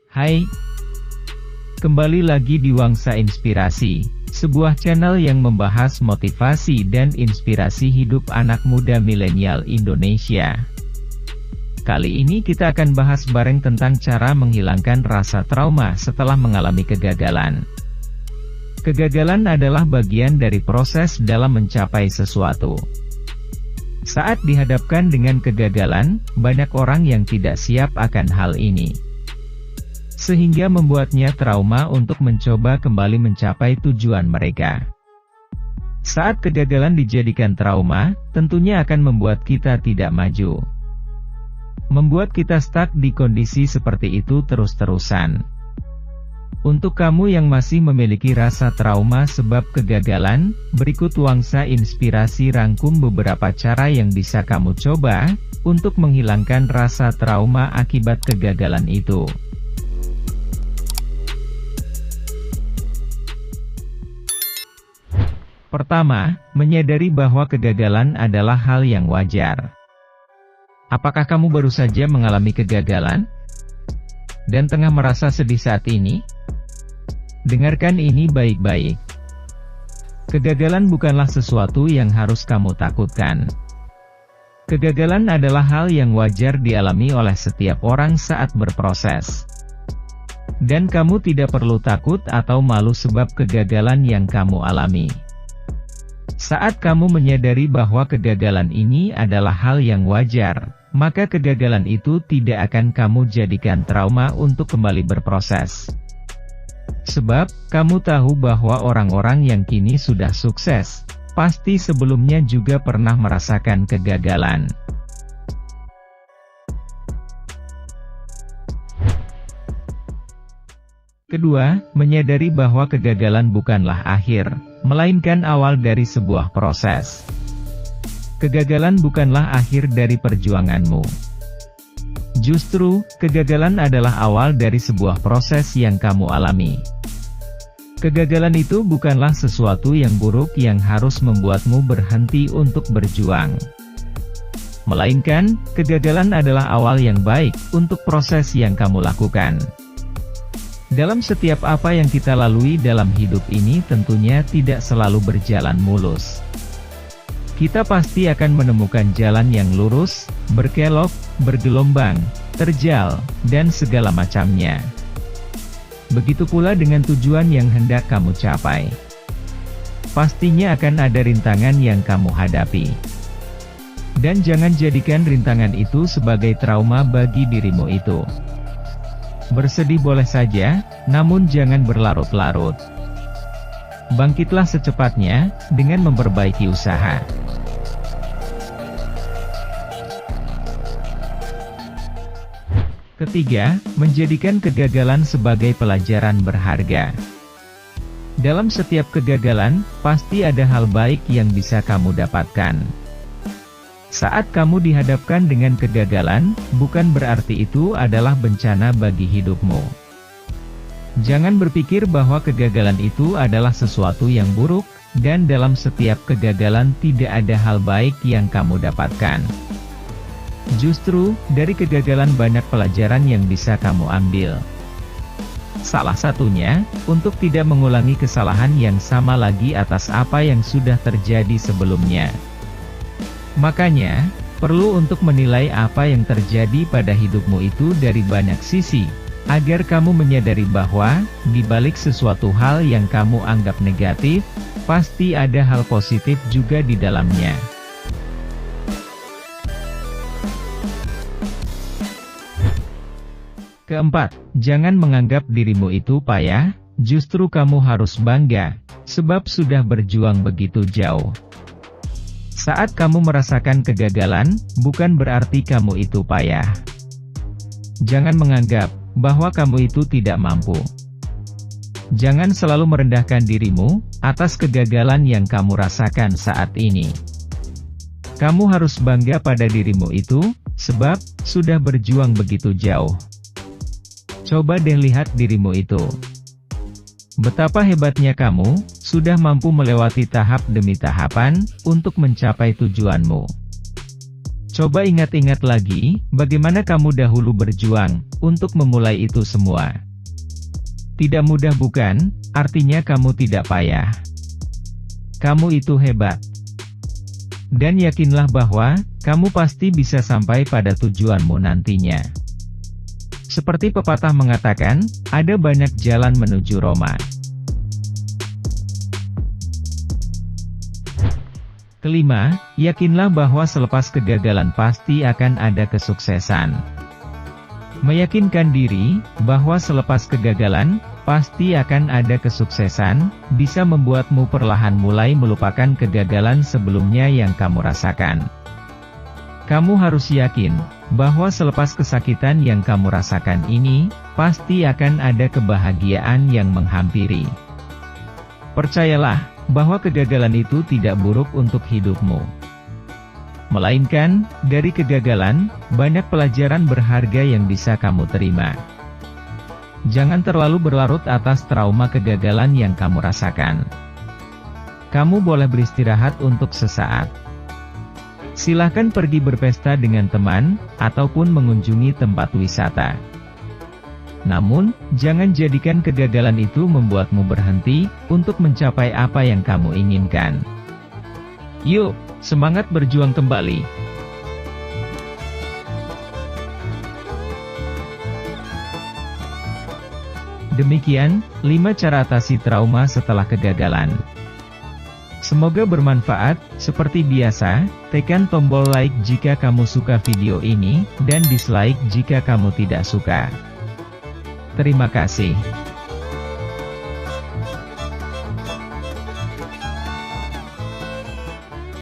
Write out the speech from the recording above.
Hai, kembali lagi di Wangsa Inspirasi, sebuah channel yang membahas motivasi dan inspirasi hidup anak muda milenial Indonesia. Kali ini kita akan bahas bareng tentang cara menghilangkan rasa trauma setelah mengalami kegagalan. Kegagalan adalah bagian dari proses dalam mencapai sesuatu. Saat dihadapkan dengan kegagalan, banyak orang yang tidak siap akan hal ini, sehingga membuatnya trauma untuk mencoba kembali mencapai tujuan mereka. Saat kegagalan dijadikan trauma, tentunya akan membuat kita tidak maju, membuat kita stuck di kondisi seperti itu terus-terusan. Untuk kamu yang masih memiliki rasa trauma sebab kegagalan, berikut Wangsa Inspirasi rangkum beberapa cara yang bisa kamu coba untuk menghilangkan rasa trauma akibat kegagalan itu. Pertama, menyadari bahwa kegagalan adalah hal yang wajar. Apakah kamu baru saja mengalami kegagalan dan tengah merasa sedih saat ini? Dengarkan ini baik-baik. Kegagalan bukanlah sesuatu yang harus kamu takutkan. Kegagalan adalah hal yang wajar dialami oleh setiap orang saat berproses. Dan kamu tidak perlu takut atau malu sebab kegagalan yang kamu alami. Saat kamu menyadari bahwa kegagalan ini adalah hal yang wajar, maka kegagalan itu tidak akan kamu jadikan trauma untuk kembali berproses. Sebab, kamu tahu bahwa orang-orang yang kini sudah sukses, pasti sebelumnya juga pernah merasakan kegagalan. Kedua, menyadari bahwa kegagalan bukanlah akhir, melainkan awal dari sebuah proses. Kegagalan bukanlah akhir dari perjuanganmu. Justru, kegagalan adalah awal dari sebuah proses yang kamu alami. Kegagalan itu bukanlah sesuatu yang buruk yang harus membuatmu berhenti untuk berjuang. Melainkan, kegagalan adalah awal yang baik untuk proses yang kamu lakukan. Dalam setiap apa yang kita lalui dalam hidup ini tentunya tidak selalu berjalan mulus. Kita pasti akan menemukan jalan yang lurus, berkelok, bergelombang, terjal, dan segala macamnya. Begitu pula dengan tujuan yang hendak kamu capai. Pastinya akan ada rintangan yang kamu hadapi. Dan jangan jadikan rintangan itu sebagai trauma bagi dirimu itu. Bersedih boleh saja, namun jangan berlarut-larut. Bangkitlah secepatnya, dengan memperbaiki usaha. Ketiga, menjadikan kegagalan sebagai pelajaran berharga. Dalam setiap kegagalan, pasti ada hal baik yang bisa kamu dapatkan. Saat kamu dihadapkan dengan kegagalan, bukan berarti itu adalah bencana bagi hidupmu. Jangan berpikir bahwa kegagalan itu adalah sesuatu yang buruk, dan dalam setiap kegagalan tidak ada hal baik yang kamu dapatkan. Justru, dari kegagalan banyak pelajaran yang bisa kamu ambil. Salah satunya, untuk tidak mengulangi kesalahan yang sama lagi atas apa yang sudah terjadi sebelumnya. Makanya, perlu untuk menilai apa yang terjadi pada hidupmu itu dari banyak sisi, agar kamu menyadari bahwa, di balik sesuatu hal yang kamu anggap negatif, pasti ada hal positif juga di dalamnya. Keempat, jangan menganggap dirimu itu payah, justru kamu harus bangga, sebab sudah berjuang begitu jauh. Saat kamu merasakan kegagalan, bukan berarti kamu itu payah. Jangan menganggap bahwa kamu itu tidak mampu. Jangan selalu merendahkan dirimu atas kegagalan yang kamu rasakan saat ini. Kamu harus bangga pada dirimu itu, sebab sudah berjuang begitu jauh. Coba deh lihat dirimu itu. Betapa hebatnya kamu, sudah mampu melewati tahap demi tahapan, untuk mencapai tujuanmu. Coba ingat-ingat lagi, bagaimana kamu dahulu berjuang untuk memulai itu semua. Tidak mudah bukan? Artinya kamu tidak payah. Kamu itu hebat. Dan yakinlah bahwa, kamu pasti bisa sampai pada tujuanmu nantinya. Seperti pepatah mengatakan, ada banyak jalan menuju Roma. Kelima, yakinlah bahwa selepas kegagalan pasti akan ada kesuksesan. Meyakinkan diri, bahwa selepas kegagalan, pasti akan ada kesuksesan, bisa membuatmu perlahan mulai melupakan kegagalan sebelumnya yang kamu rasakan. Kamu harus yakin, bahwa selepas kesakitan yang kamu rasakan ini, pasti akan ada kebahagiaan yang menghampiri. Percayalah, bahwa kegagalan itu tidak buruk untuk hidupmu. Melainkan, dari kegagalan, banyak pelajaran berharga yang bisa kamu terima. Jangan terlalu berlarut atas trauma kegagalan yang kamu rasakan. Kamu boleh beristirahat untuk sesaat. Silahkan pergi berpesta dengan teman, ataupun mengunjungi tempat wisata. Namun, jangan jadikan kegagalan itu membuatmu berhenti, untuk mencapai apa yang kamu inginkan. Yuk, semangat berjuang kembali. Demikian, 5 cara atasi trauma setelah kegagalan. Semoga bermanfaat. Seperti biasa, tekan tombol like jika kamu suka video ini, dan dislike jika kamu tidak suka. Terima kasih.